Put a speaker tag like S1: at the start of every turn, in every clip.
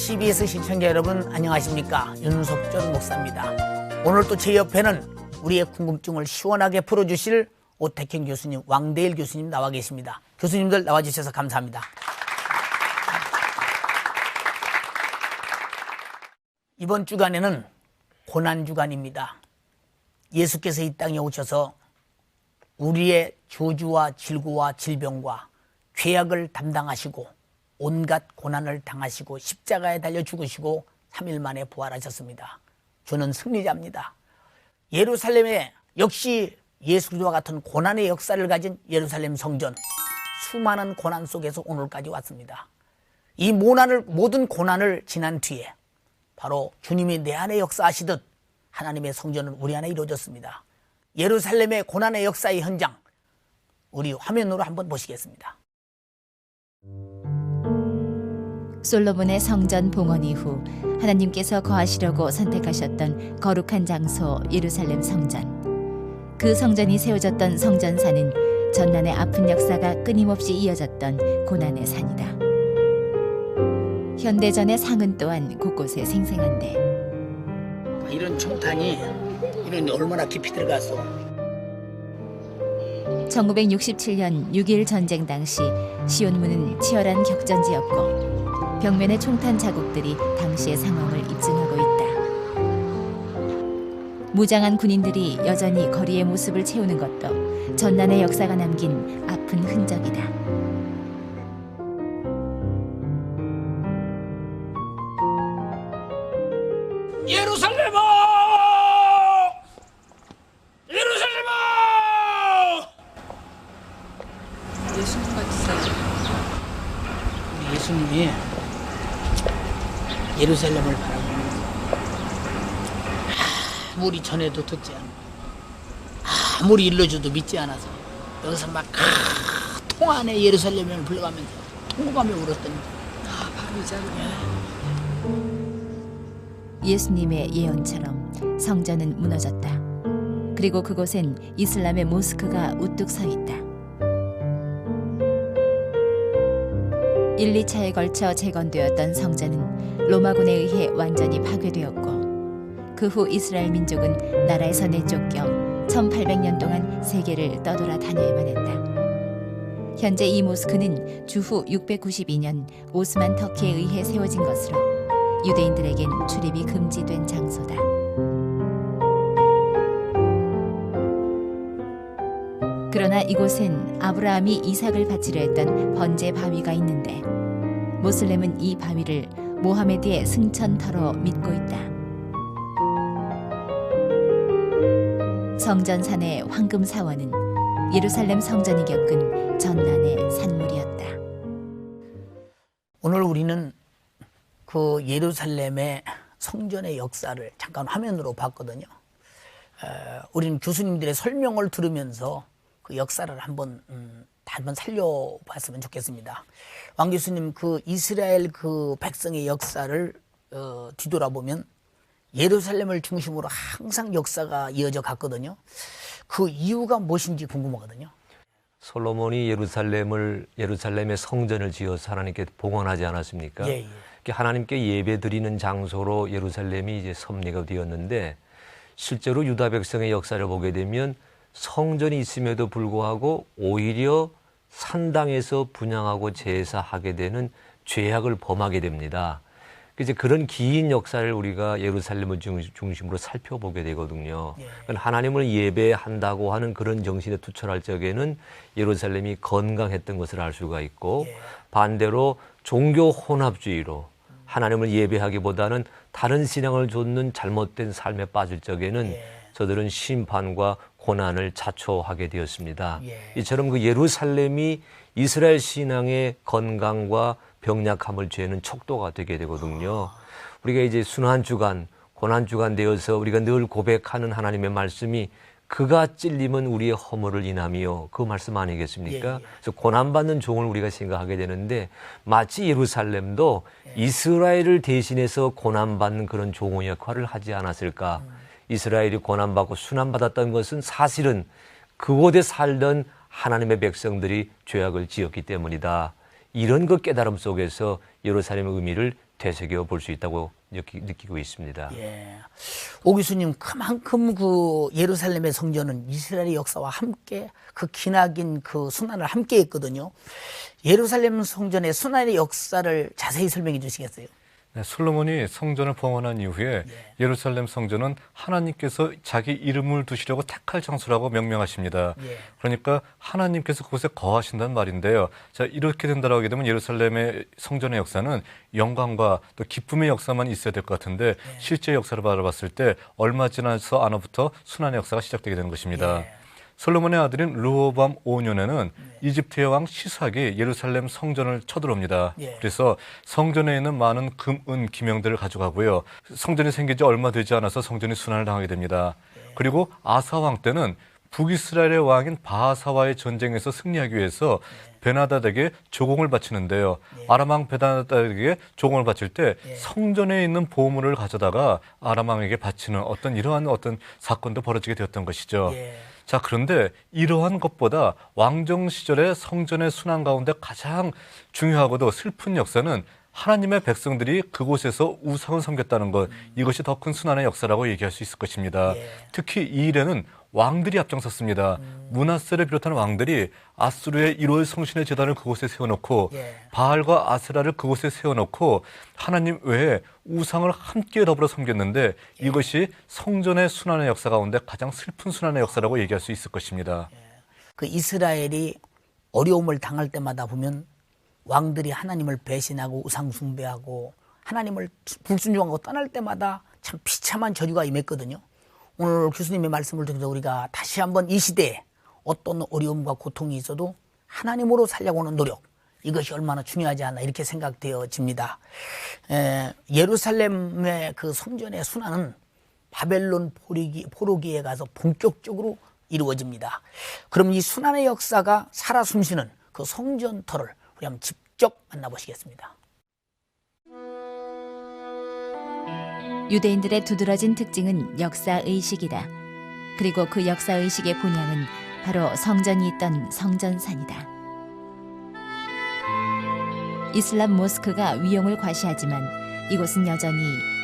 S1: CBS 시청자 여러분 안녕하십니까? 윤석전 목사입니다. 오늘 또 제 옆에는 우리의 궁금증을 시원하게 풀어주실 오택현 교수님, 왕대일 교수님 나와 계십니다. 교수님들 나와주셔서 감사합니다. 이번 주간에는 고난주간입니다. 예수께서 이 땅에 오셔서 우리의 저주와 질고와 질병과 죄악을 담당하시고 온갖 고난을 당하시고 십자가에 달려 죽으시고 3일 만에 부활하셨습니다. 저는 승리자입니다. 예루살렘에 역시 예수 그리스도와 같은 고난의 역사를 가진 예루살렘 성전, 수많은 고난 속에서 오늘까지 왔습니다. 이 모든 고난을 지난 뒤에 바로 주님이 내 안에 역사하시듯 하나님의 성전은 우리 안에 이루어졌습니다. 예루살렘의 고난의 역사의 현장, 우리 화면으로 한번 보시겠습니다.
S2: 솔로몬의 성전 봉헌 이후 하나님께서 거하시려고 선택하셨던 거룩한 장소 예루살렘 성전. 그 성전이 세워졌던 성전산은 전난의 아픈 역사가 끊임없이 이어졌던 고난의 산이다. 현대전의 상은 또한 곳곳에 생생한데
S1: 이런 총탄이 이런 얼마나 깊이 들어가서
S2: 1967년 6.1 전쟁 당시 시온문은 치열한 격전지였고 벽면의 총탄 자국들이 당시의 상황을 입증하고 있다. 무장한 군인들이 여전히 거리의 모습을 채우는 것도 전난의 역사가 남긴 아픈 흔적이다.
S1: 예루살렘아! 예루살렘아!
S2: 예수님 같으세요.
S1: 예수님이 예루살렘을 바라보면 아무리 전해도 듣지 않고 아무리 일러줘도 믿지 않아서 여기서 막 통안에 예루살렘을 불러가면서 통곡하며 울었더니
S2: 바로 이 자리네. 예수님의 예언처럼 성전은 무너졌다. 그리고 그곳엔 이슬람의 모스크가 우뚝 서 있다. 1, 2차에 걸쳐 재건되었던 성전은 로마군에 의해 완전히 파괴되었고 그 후 이스라엘 민족은 나라에서 내쫓겨 1800년 동안 세계를 떠돌아 다녀야만 했다. 현재 이 모스크는 주후 692년 오스만 터키에 의해 세워진 것으로 유대인들에겐 출입이 금지된 장소다. 그러나 이곳엔 아브라함이 이삭을 바치려 했던 번제 바위가 있는데 모슬렘은 이 바위를 모하메드의 승천터로 믿고 있다. 성전산의 황금 사원은 예루살렘 성전이 겪은 전난의 산물이었다.
S1: 오늘 우리는 그 예루살렘의 성전의 역사를 잠깐 화면으로 봤거든요. 우리는 교수님들의 설명을 들으면서 그 역사를 한번 살려봤으면 좋겠습니다. 왕 교수님, 그 이스라엘 그 백성의 역사를 뒤돌아보면 예루살렘을 중심으로 항상 역사가 이어져 갔거든요. 그 이유가 무엇인지 궁금하거든요.
S3: 솔로몬이 예루살렘의 성전을 지어서 하나님께 봉헌하지 않았습니까?
S1: 예.
S3: 하나님께 예배드리는 장소로 예루살렘이 이제 섭리가 되었는데 실제로 유다 백성의 역사를 보게 되면 성전이 있음에도 불구하고 오히려 산당에서 분향하고 제사하게 되는 죄악을 범하게 됩니다. 이제 그런 긴 역사를 우리가 예루살렘을 중심으로 살펴보게 되거든요. 하나님을 예배한다고 하는 그런 정신에 투철할 적에는 예루살렘이 건강했던 것을 알 수가 있고 반대로 종교 혼합주의로 하나님을 예배하기보다는 다른 신앙을 좇는 잘못된 삶에 빠질 적에는 저들은 심판과 고난을 자초하게 되었습니다. 이처럼 그 예루살렘이 이스라엘 신앙의 건강과 병약함을 죄는 척도가 되게 되거든요. 우리가 이제 순환주간, 고난주간 되어서 우리가 늘 고백하는 하나님의 말씀이 그가 찔림은 우리의 허물을 인하며 그 말씀 아니겠습니까? 그래서 고난받는 종을 우리가 생각하게 되는데 마치 예루살렘도 이스라엘을 대신해서 고난받는 그런 종의 역할을 하지 않았을까? 이스라엘이 고난받고 순환받았던 것은 사실은 그곳에 살던 하나님의 백성들이 죄악을 지었기 때문이다. 이런 그 깨달음 속에서 예루살렘의 의미를 되새겨 볼 수 있다고 느끼고 있습니다.
S1: 예. 오 교수님, 그만큼 그 예루살렘의 성전은 이스라엘의 역사와 함께 그 기나긴 그 순환을 함께 했거든요. 예루살렘 성전의 순환의 역사를 자세히 설명해 주시겠어요?
S4: 네, 솔로몬이 성전을 봉헌한 이후에 예루살렘 성전은 하나님께서 자기 이름을 두시려고 택할 장소라고 명명하십니다. 그러니까 하나님께서 그곳에 거하신다는 말인데요. 자, 이렇게 된다고 하게 되면 예루살렘의 성전의 역사는 영광과 또 기쁨의 역사만 있어야 될 것 같은데 실제 역사를 바라봤을 때 얼마 지나서 안으부터 순환의 역사가 시작되게 되는 것입니다. 솔로몬의 아들인 르호보암 5년에는 이집트의 왕 시삭이 예루살렘 성전을 쳐들어옵니다. 그래서 성전에 있는 많은 금, 은, 기명들을 가져가고요. 성전이 생긴 지 얼마 되지 않아서 성전이 순환을 당하게 됩니다. 그리고 아사 왕 때는 북이스라엘의 왕인 바하사와의 전쟁에서 승리하기 위해서 베나다닥에게 조공을 바치는데요. 아람 왕 베나다닥에게 조공을 바칠 때 성전에 있는 보물을 가져다가 아람 왕에게 바치는 이러한 사건도 벌어지게 되었던 것이죠. 자, 그런데 이러한 것보다 왕정 시절의 성전의 순환 가운데 가장 중요하고도 슬픈 역사는 하나님의 백성들이 그곳에서 우상을 섬겼다는 것, 이것이 더 큰 순환의 역사라고 얘기할 수 있을 것입니다. 특히 이 일에는 왕들이 앞장섰습니다. 므낫세를 비롯한 왕들이 아수르의 1월 성신의 제단을 그곳에 세워놓고 바알과 아세라를 그곳에 세워놓고 하나님 외에 우상을 함께 더불어 섬겼는데 이것이 성전의 순환의 역사 가운데 가장 슬픈 순환의 역사라고 얘기할 수 있을 것입니다.
S1: 그 이스라엘이 어려움을 당할 때마다 보면 왕들이 하나님을 배신하고 우상 숭배하고 하나님을 불순종하고 떠날 때마다 참 비참한 저주가 임했거든요. 오늘 교수님의 말씀을 듣고서 우리가 다시 한번 이 시대에 어떤 어려움과 고통이 있어도 하나님으로 살려고 하는 노력, 이것이 얼마나 중요하지 않나 이렇게 생각되어집니다. 예루살렘의 그 성전의 순환은 바벨론 포로기에 가서 본격적으로 이루어집니다. 그럼 이 순환의 역사가 살아 숨쉬는 그 성전터를 우리 한번 직접 만나보시겠습니다.
S2: 유대인들의 두드러진 특징은 역사의식이다. 그리고 그 역사의식의 본향은 바로 성전이 있던 성전산이다. 이슬람 모스크가 위용을 과시하지만 이곳은 여전히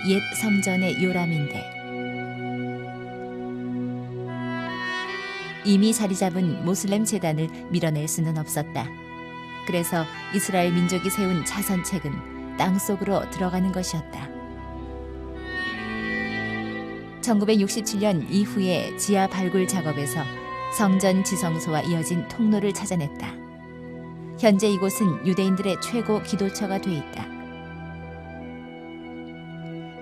S2: 옛 성전의 요람인데 이미 자리 잡은 모슬렘 제단을 밀어낼 수는 없었다. 그래서 이스라엘 민족이 세운 자선책은 땅속으로 들어가는 것이었다. 1967년 이후에 지하 발굴 작업에서 성전 지성소와 이어진 통로를 찾아냈다. 현재 이곳은 유대인들의 최고 기도처가 돼 있다.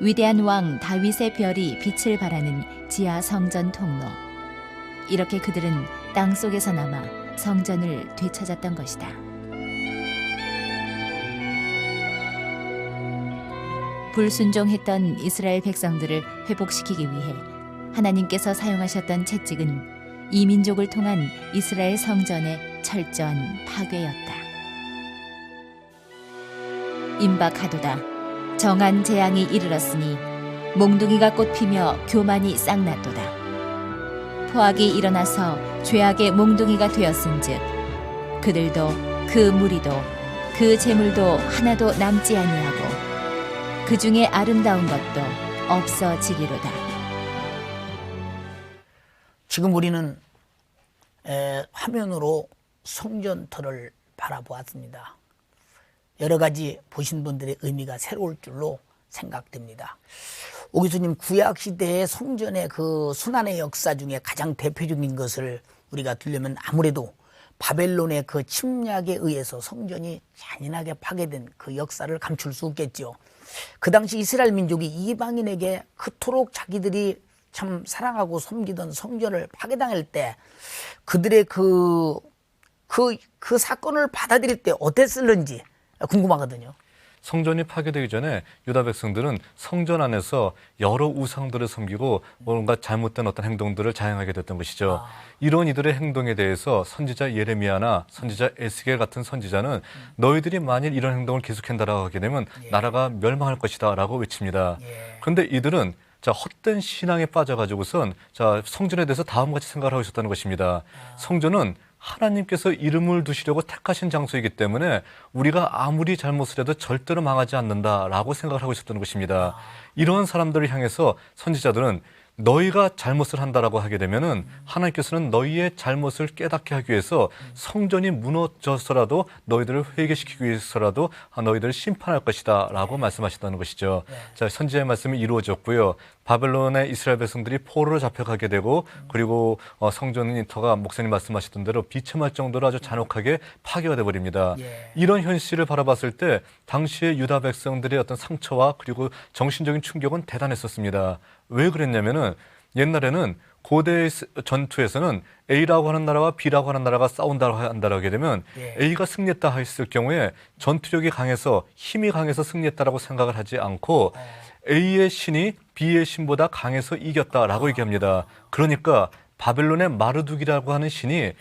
S2: 위대한 왕 다윗의 별이 빛을 발하는 지하 성전 통로. 이렇게 그들은 땅속에서 남아 성전을 되찾았던 것이다. 불순종했던 이스라엘 백성들을 회복시키기 위해 하나님께서 사용하셨던 채찍은 이 민족을 통한 이스라엘 성전의 철저한 파괴였다. 임박하도다. 정한 재앙이 이르렀으니 몽둥이가 꽃피며 교만이 싹났도다. 포악이 일어나서 죄악의 몽둥이가 되었은즉 그들도 그 무리도 그 재물도 하나도 남지 아니하고 그 중에 아름다운 것도 없어지리로다.
S1: 지금 우리는 화면으로 성전터를 바라보았습니다. 여러 가지 보신 분들의 의미가 새로울 줄로 생각됩니다. 오 교수님, 구약시대의 성전의 그 순환의 역사 중에 가장 대표적인 것을 우리가 들려면 아무래도 바벨론의 그 침략에 의해서 성전이 잔인하게 파괴된 그 역사를 감출 수 없겠죠. 그 당시 이스라엘 민족이 이방인에게 그토록 자기들이 참 사랑하고 섬기던 성전을 파괴당할 때 그들의 그 사건을 받아들일 때 어땠을는지 궁금하거든요.
S4: 성전이 파괴되기 전에 유다 백성들은 성전 안에서 여러 우상들을 섬기고 뭔가 잘못된 어떤 행동들을 자행하게 됐던 것이죠. 이런 이들의 행동에 대해서 선지자 예레미야나 선지자 에스겔 같은 선지자는 너희들이 만일 이런 행동을 계속한다라고 하게 되면 나라가 멸망할 것이다 라고 외칩니다. 그런데 이들은 헛된 신앙에 빠져가지고선 성전에 대해서 다음같이 생각을 하고 있었다는 것입니다. 성전은 하나님께서 이름을 두시려고 택하신 장소이기 때문에 우리가 아무리 잘못을 해도 절대로 망하지 않는다라고 생각을 하고 있었던 것입니다. 이런 사람들을 향해서 선지자들은 너희가 잘못을 한다라고 하게 되면은 하나님께서는 너희의 잘못을 깨닫게 하기 위해서 성전이 무너져서라도 너희들을 회개시키기 위해서라도 너희들을 심판할 것이다라고 말씀하셨다는 것이죠. 자, 선지자의 말씀이 이루어졌고요. 바벨론의 이스라엘 백성들이 포로로 잡혀가게 되고 그리고 성전인터가 목사님 말씀하셨던 대로 비참할 정도로 아주 잔혹하게 파괴가 돼버립니다. 이런 현실을 바라봤을 때 당시의 유다 백성들의 어떤 상처와 그리고 정신적인 충격은 대단했었습니다. 왜 그랬냐면은 옛날에는 고대 전투에서는 A라고 하는 나라와 B라고 하는 나라가 싸운다고 한다고 하게 되면 A가 승리했다 했을 경우에 전투력이 강해서 힘이 강해서 승리했다라고 생각을 하지 않고 A의 신이 B의 신보다 강해서 이겼다라고 얘기합니다. 그러니까 바벨론의 마르둑이라고 하는 신이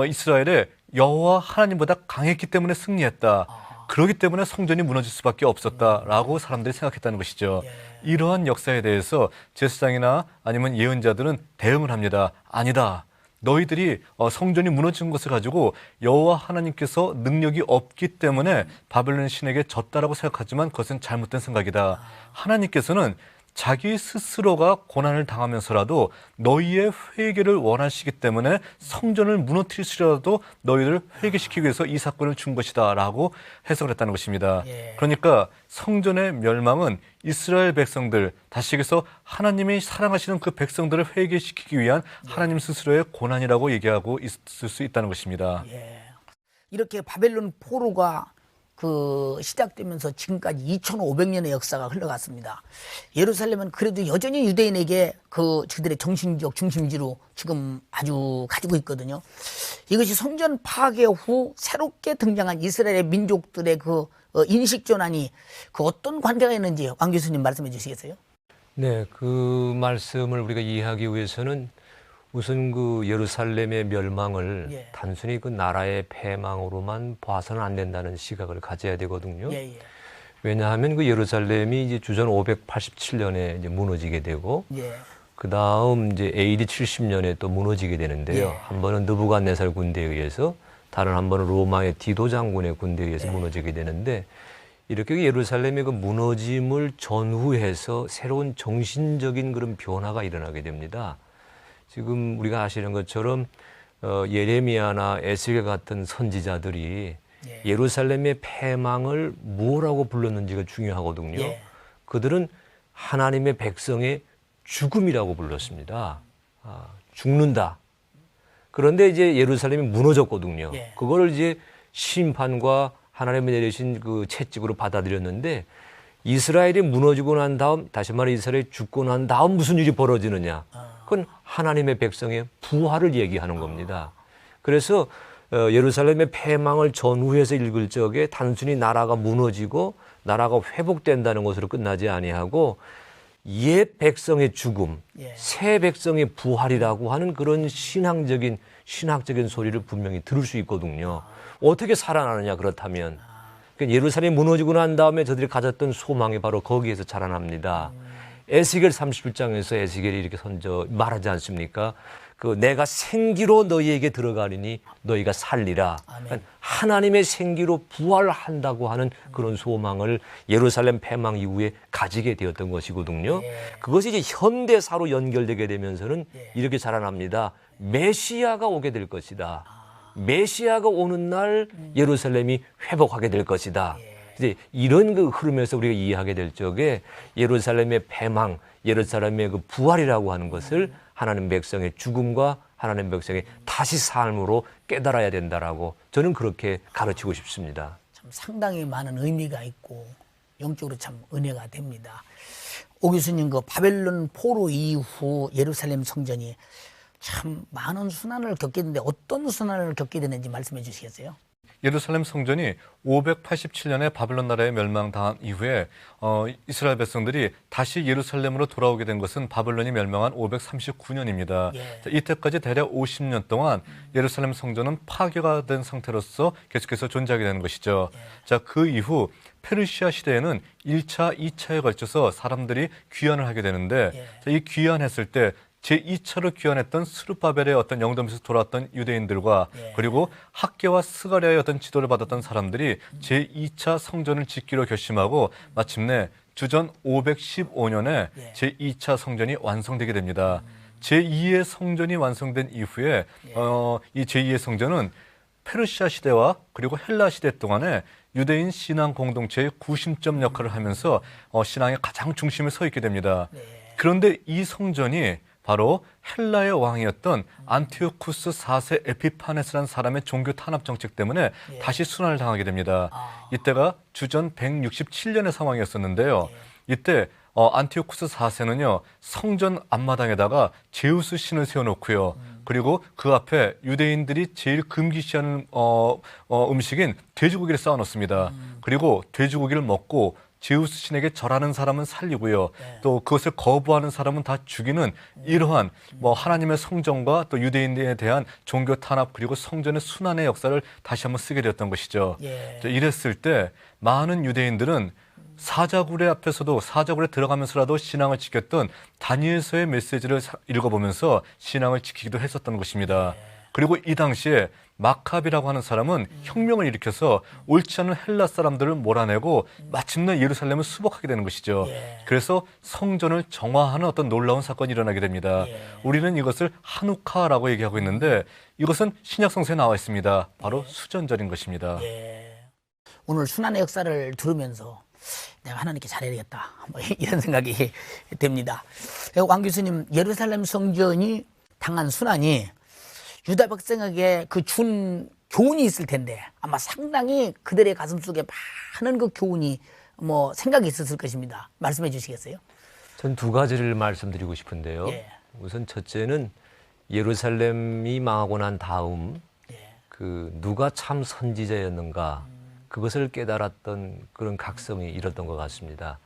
S4: 이스라엘의 여호와 하나님보다 강했기 때문에 승리했다. 그렇기 때문에 성전이 무너질 수밖에 없었다라고 사람들이 생각했다는 것이죠. 이러한 역사에 대해서 제사장이나 아니면 예언자들은 대응을 합니다. 아니다. 너희들이 성전이 무너진 것을 가지고 여호와 하나님께서 능력이 없기 때문에 바벨론 신에게 졌다라고 생각하지만 그것은 잘못된 생각이다. 하나님께서는 자기 스스로가 고난을 당하면서라도 너희의 회개를 원하시기 때문에 성전을 무너뜨리시더라도 너희를 회개시키기 위해서 이 사건을 준 것이다 라고 해석을 했다는 것입니다. 그러니까 성전의 멸망은 이스라엘 백성들, 다시 얘기해서 하나님이 사랑하시는 그 백성들을 회개시키기 위한 하나님 스스로의 고난이라고 얘기하고 있을 수 있다는 것입니다.
S1: 이렇게 바벨론 포로가 시작되면서 지금까지 2500년의 역사가 흘러갔습니다. 예루살렘은 그래도 여전히 유대인에게 저들의 정신적 중심지로 지금 아주 가지고 있거든요. 이것이 성전 파괴 후 새롭게 등장한 이스라엘의 민족들의 인식 전환이 어떤 관계가 있는지 왕 교수님 말씀해 주시겠어요?
S3: 네, 그 말씀을 우리가 이해하기 위해서는 우선 예루살렘의 멸망을 단순히 나라의 패망으로만 봐서는 안 된다는 시각을 가져야 되거든요. 왜냐하면 예루살렘이 이제 주전 587년에 이제 무너지게 되고, 그 다음 이제 AD 70년에 또 무너지게 되는데요. 한 번은 느부갓네살 군대에 의해서, 다른 한 번은 로마의 디도 장군의 군대에 의해서 무너지게 되는데, 이렇게 예루살렘의 무너짐을 전후해서 새로운 정신적인 그런 변화가 일어나게 됩니다. 지금 우리가 아시는 것처럼 예레미야나 에스겔 같은 선지자들이 예루살렘의 패망을 뭐라고 불렀는지가 중요하거든요. 그들은 하나님의 백성의 죽음이라고 불렀습니다. 죽는다. 그런데 이제 예루살렘이 무너졌거든요. 그걸 이제 심판과 하나님이 내리신 채찍으로 받아들였는데, 이스라엘이 무너지고 난 다음, 다시 말해 이스라엘이 죽고 난 다음 무슨 일이 벌어지느냐? 그건 하나님의 백성의 부활을 얘기하는 겁니다. 그래서 예루살렘의 패망을 전후해서 읽을 적에 단순히 나라가 무너지고 나라가 회복된다는 것으로 끝나지 아니하고 옛 백성의 죽음, 새 백성의 부활이라고 하는 그런 신학적인 소리를 분명히 들을 수 있거든요. 어떻게 살아나느냐 그렇다면. 그러니까 예루살렘이 무너지고 난 다음에 저들이 가졌던 소망이 바로 거기에서 자라납니다. 에스겔 37장에서 에스겔이 이렇게 말하지 않습니까? 내가 생기로 너희에게 들어가리니 너희가 살리라. 그러니까 하나님의 생기로 부활한다고 하는 그런 소망을 예루살렘 패망 이후에 가지게 되었던 것이거든요. 그것이 이제 현대사로 연결되게 되면서는 이렇게 자라납니다. 메시아가 오게 될 것이다. 메시아가 오는 날 예루살렘이 회복하게 될 것이다. 이제 이런 흐름에서 우리가 이해하게 될 적에 예루살렘의 패망, 예루살렘의 부활이라고 하는 것을 하나님 백성의 죽음과 하나님 백성의 다시 삶으로 깨달아야 된다라고 저는 그렇게 가르치고 싶습니다.
S1: 참 상당히 많은 의미가 있고 영적으로 참 은혜가 됩니다. 오 교수님, 바벨론 포로 이후 예루살렘 성전이 참 많은 순환을 겪게 되는데 어떤 순환을 겪게 되는지 말씀해 주시겠어요?
S4: 예루살렘 성전이 587년에 바벨론 나라에 멸망당한 이후에 이스라엘 백성들이 다시 예루살렘으로 돌아오게 된 것은 바벨론이 멸망한 539년입니다. 이때까지 대략 50년 동안 예루살렘 성전은 파괴가 된 상태로서 계속해서 존재하게 되는 것이죠. 자, 그 이후 페르시아 시대에는 1차, 2차에 걸쳐서 사람들이 귀환을 하게 되는데 이 귀환했을 때 제2차로 귀환했던 스룹바벨의 어떤 영덤에서 돌아왔던 유대인들과
S1: 예.
S4: 그리고 학계와 스가랴의 어떤 지도를 받았던 사람들이 제2차 성전을 짓기로 결심하고 마침내 주전 515년에
S1: 예.
S4: 제2차 성전이 완성되게 됩니다. 제2의 성전이 완성된 이후에 이 제2의 성전은 페르시아 시대와 그리고 헬라 시대 동안에 유대인 신앙 공동체의 구심점 역할을 하면서 신앙의 가장 중심에 서 있게 됩니다. 그런데 이 성전이 바로 헬라의 왕이었던 안티오쿠스 4세 에피파네스라는 사람의 종교 탄압 정책 때문에 다시 순환을 당하게 됩니다. 이때가 주전 167년의 상황이었었는데요. 이때 안티오쿠스 4세는요 성전 앞마당에다가 제우스 신을 세워놓고요. 그리고 그 앞에 유대인들이 제일 금기시하는 음식인 돼지고기를 쌓아놓습니다. 그리고 돼지고기를 먹고 제우스 신에게 절하는 사람은 살리고요. 또 그것을 거부하는 사람은 다 죽이는 이러한 하나님의 성전과 또 유대인에 대한 종교 탄압 그리고 성전의 순환의 역사를 다시 한번 쓰게 되었던 것이죠. 이랬을 때 많은 유대인들은 사자굴의 앞에서도 사자굴에 들어가면서라도 신앙을 지켰던 다니엘서의 메시지를 읽어보면서 신앙을 지키기도 했었던 것입니다. 그리고 이 당시에 마카비라고 하는 사람은 혁명을 일으켜서 옳지 않은 헬라 사람들을 몰아내고 마침내 예루살렘을 수복하게 되는 것이죠. 그래서 성전을 정화하는 어떤 놀라운 사건이 일어나게 됩니다. 우리는 이것을 하누카라고 얘기하고 있는데 이것은 신약 성서에 나와 있습니다. 바로 수전절인 것입니다.
S1: 오늘 순환의 역사를 들으면서 내가 하나님께 잘해야겠다 이런 생각이 됩니다. 왕 교수님, 예루살렘 성전이 당한 순환이 유다 백성에게 그 준 교훈이 있을 텐데 아마 상당히 그들의 가슴 속에 많은 그 교훈이 생각이 있었을 것입니다. 말씀해 주시겠어요?
S3: 전 두 가지를 말씀드리고 싶은데요. 우선 첫째는 예루살렘이 망하고 난 다음 그 누가 참 선지자였는가 그것을 깨달았던 그런 각성이 일었던 것 같습니다.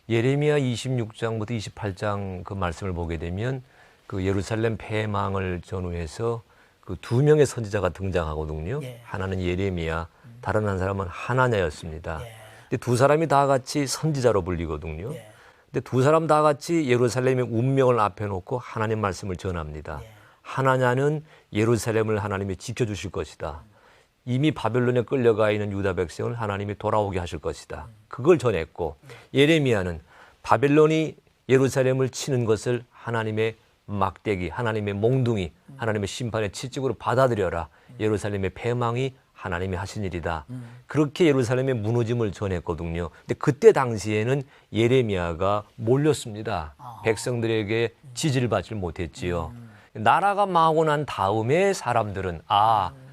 S3: 예레미야 26장부터 28장 그 말씀을 보게 되면 그 예루살렘 패망을 전후해서 그 두 명의 선지자가 등장하거든요. 하나는 예레미야, 다른 한 사람은 하나냐였습니다. 근데 두 사람이 다 같이 선지자로 불리거든요. 근데 두 사람 다 같이 예루살렘의 운명을 앞에 놓고 하나님 말씀을 전합니다. 하나냐는 예루살렘을 하나님이 지켜주실 것이다. 이미 바벨론에 끌려가 있는 유다 백성을 하나님이 돌아오게 하실 것이다. 그걸 전했고 예레미야는 바벨론이 예루살렘을 치는 것을 하나님의 막대기, 하나님의 몽둥이, 하나님의 심판의 채찍으로 받아들여라. 예루살렘의 패망이 하나님이 하신 일이다. 그렇게 예루살렘의 무너짐을 전했거든요. 근데 그때 당시에는 예레미야가 몰렸습니다. 백성들에게 지지를 받지 못했지요. 나라가 망하고 난 다음에 사람들은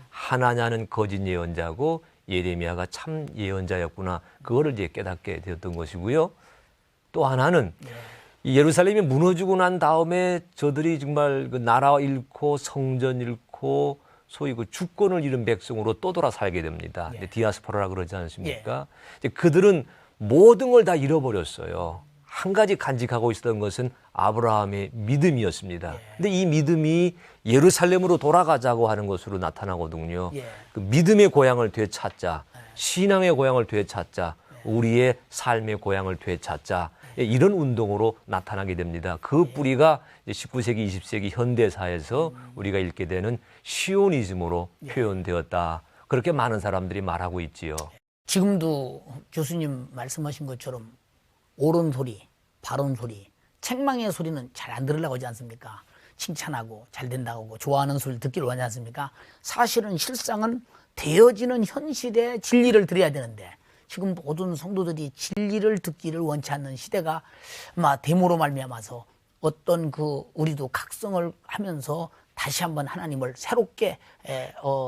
S3: 하나냐는 거짓 예언자고 예레미야가 참 예언자였구나. 그거를 이제 깨닫게 되었던 것이고요. 또 하나는 이 예루살렘이 무너지고 난 다음에 저들이 정말 그 나라 잃고 성전 잃고 소위 그 주권을 잃은 백성으로 또 돌아 살게 됩니다. 디아스포라라 그러지 않습니까? 이제 그들은 모든 걸 다 잃어버렸어요. 한 가지 간직하고 있었던 것은 아브라함의 믿음이었습니다. 근데 이 믿음이 예루살렘으로 돌아가자고 하는 것으로 나타나거든요. 그 믿음의 고향을 되찾자, 신앙의 고향을 되찾자, 우리의 삶의 고향을 되찾자, 이런 운동으로 나타나게 됩니다. 그 뿌리가 19세기, 20세기 현대사에서 우리가 읽게 되는 시오니즘으로 표현되었다. 그렇게 많은 사람들이 말하고 있지요.
S1: 지금도 교수님 말씀하신 것처럼 옳은 소리, 바른 소리, 책망의 소리는 잘 안 들으려고 하지 않습니까? 칭찬하고 잘 된다고 하고 좋아하는 소리를 듣기를 원하지 않습니까? 사실은 실상은 되어지는 현실의 진리를 들어야 되는데 지금 모든 성도들이 진리를 듣기를 원치 않는 시대가 됨으로 말미암아서 어떤 우리도 각성을 하면서 다시 한번 하나님을 새롭게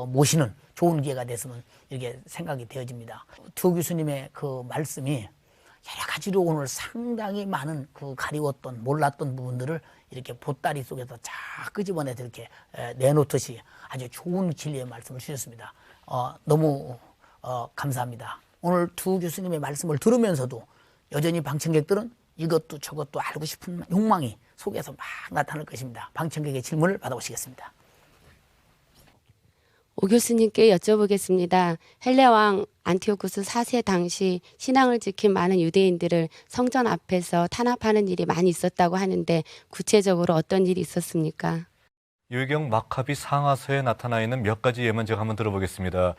S1: 모시는 좋은 기회가 됐으면 이렇게 생각이 되어집니다. 두 교수님의 그 말씀이 여러 가지로 오늘 상당히 많은 그 가리웠던 몰랐던 부분들을 이렇게 보따리 속에서 쫙 끄집어내서 이렇게 내놓듯이 아주 좋은 진리의 말씀을 주셨습니다. 너무 감사합니다. 오늘 두 교수님의 말씀을 들으면서도 여전히 방청객들은 이것도 저것도 알고 싶은 욕망이 속에서 막 나타날 것입니다. 방청객의 질문을 받아보시겠습니다.
S5: 오 교수님께 여쭤보겠습니다. 헬레왕 안티오쿠스 4세 당시 신앙을 지킨 많은 유대인들을 성전 앞에서 탄압하는 일이 많이 있었다고 하는데 구체적으로 어떤 일이 있었습니까?
S4: 유경 마카비 상하서에 나타나 있는 몇 가지 예만 제가 한번 들어보겠습니다.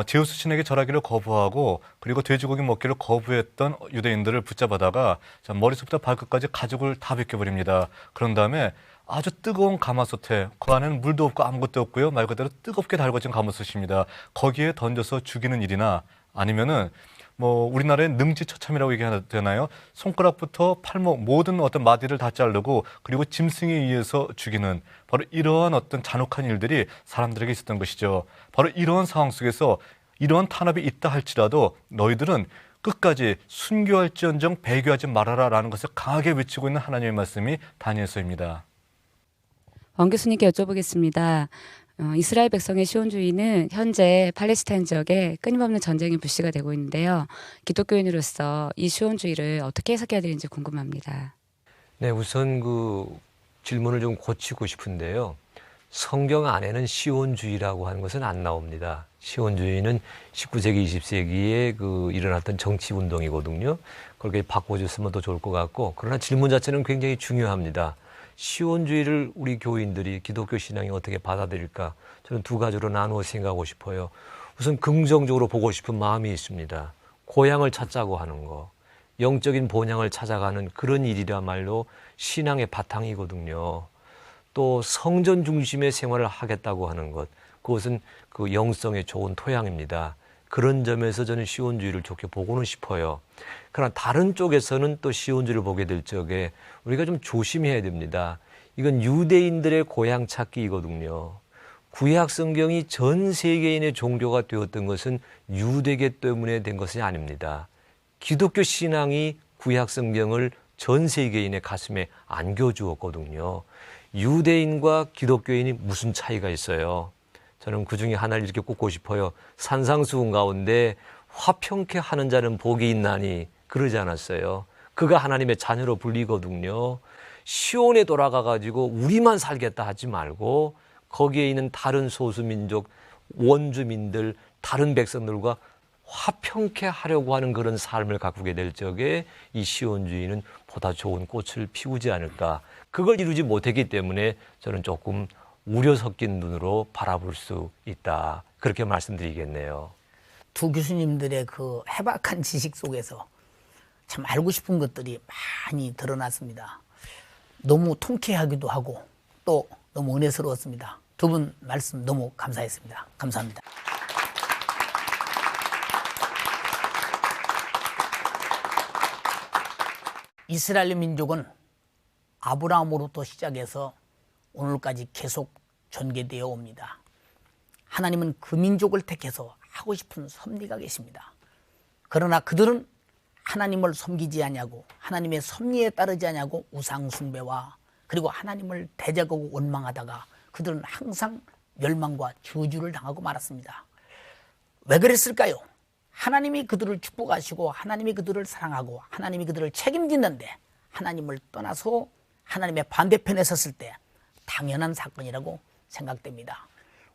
S4: 제우스 신에게 절하기를 거부하고 그리고 돼지고기 먹기를 거부했던 유대인들을 붙잡아다가 머리부터 발끝까지 가죽을 다 벗겨버립니다. 그런 다음에 아주 뜨거운 가마솥에 그 안에는 물도 없고 아무것도 없고요. 말 그대로 뜨겁게 달궈진 가마솥입니다. 거기에 던져서 죽이는 일이나 아니면은 우리나라의 능지처참이라고 얘기해야 되나요? 손가락부터 팔목 모든 어떤 마디를 다 자르고 그리고 짐승에 의해서 죽이는 바로 이러한 어떤 잔혹한 일들이 사람들에게 있었던 것이죠. 바로 이러한 상황 속에서 이러한 탄압이 있다 할지라도 너희들은 끝까지 순교할지언정 배교하지 말아라라는 것을 강하게 외치고 있는 하나님의 말씀이 다니엘서입니다.
S6: 왕 교수님께 여쭤보겠습니다. 이스라엘 백성의 시온주의는 현재 팔레스타인 지역에 끊임없는 전쟁이 불씨가 되고 있는데요. 기독교인으로서 이 시온주의를 어떻게 해석해야 되는지 궁금합니다.
S3: 네, 우선 그 질문을 좀 고치고 싶은데요. 성경 안에는 시온주의라고 하는 것은 안 나옵니다. 시온주의는 19세기, 20세기에 그 일어났던 정치 운동이거든요. 그렇게 바꿔줬으면 더 좋을 것 같고, 그러나 질문 자체는 굉장히 중요합니다. 시온주의를 우리 교인들이 기독교 신앙이 어떻게 받아들일까? 저는 두 가지로 나누어 생각하고 싶어요. 우선 긍정적으로 보고 싶은 마음이 있습니다. 고향을 찾자고 하는 거, 영적인 본향을 찾아가는 그런 일이야말로 신앙의 바탕이거든요. 또 성전 중심의 생활을 하겠다고 하는 것, 그것은 그 영성에 좋은 토양입니다. 그런 점에서 저는 시온주의를 좋게 보고는 싶어요. 그러나 다른 쪽에서는 또 시온주의를 보게 될 적에 우리가 좀 조심해야 됩니다. 이건 유대인들의 고향 찾기이거든요. 구약 성경이 전 세계인의 종교가 되었던 것은 유대계 때문에 된 것이 아닙니다. 기독교 신앙이 구약 성경을 전 세계인의 가슴에 안겨주었거든요. 유대인과 기독교인이 무슨 차이가 있어요? 저는 그 중에 하나를 이렇게 꼽고 싶어요. 산상수훈 가운데 화평케 하는 자는 복이 있나니 그러지 않았어요. 그가 하나님의 자녀로 불리거든요. 시온에 돌아가가지고 우리만 살겠다 하지 말고 거기에 있는 다른 소수민족, 원주민들, 다른 백성들과 화평케 하려고 하는 그런 삶을 가꾸게 될 적에 이 시온주의는 보다 좋은 꽃을 피우지 않을까. 그걸 이루지 못했기 때문에 저는 조금 우려 섞인 눈으로 바라볼 수 있다. 그렇게 말씀드리겠네요.
S1: 두 교수님들의 그 해박한 지식 속에서 참 알고 싶은 것들이 많이 드러났습니다. 너무 통쾌하기도 하고 또 너무 은혜스러웠습니다. 두 분 말씀 너무 감사했습니다. 감사합니다. 이스라엘 민족은 아브라함으로부터 시작해서 오늘까지 계속 전개되어 옵니다. 하나님은 그 민족을 택해서 하고 싶은 섭리가 계십니다. 그러나 그들은 하나님을 섬기지 않냐고, 하나님의 섭리에 따르지 않냐고 우상 숭배와 그리고 하나님을 대적하고 원망하다가 그들은 항상 멸망과 저주를 당하고 말았습니다. 왜 그랬을까요? 하나님이 그들을 축복하시고 하나님이 그들을 사랑하고 하나님이 그들을 책임지는데 하나님을 떠나서 하나님의 반대편에 섰을 때 당연한 사건이라고 생각됩니다.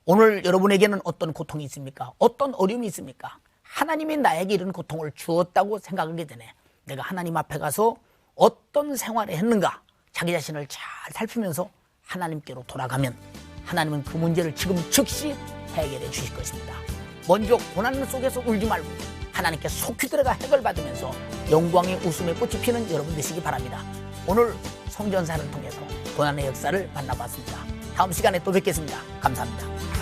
S1: 오늘 여러분에게는 어떤 고통이 있습니까? 어떤 어려움이 있습니까? 하나님이 나에게 이런 고통을 주었다고 생각하게 되네. 내가 하나님 앞에 가서 어떤 생활을 했는가 자기 자신을 잘 살피면서 하나님께로 돌아가면 하나님은 그 문제를 지금 즉시 해결해 주실 것입니다. 먼저 고난 속에서 울지 말고 하나님께 속히 들어가 해결받으면서 영광의 웃음에 꽃이 피는 여러분 되시기 바랍니다. 오늘 성전사를 통해서 고난의 역사를 만나봤습니다. 다음 시간에 또 뵙겠습니다. 감사합니다.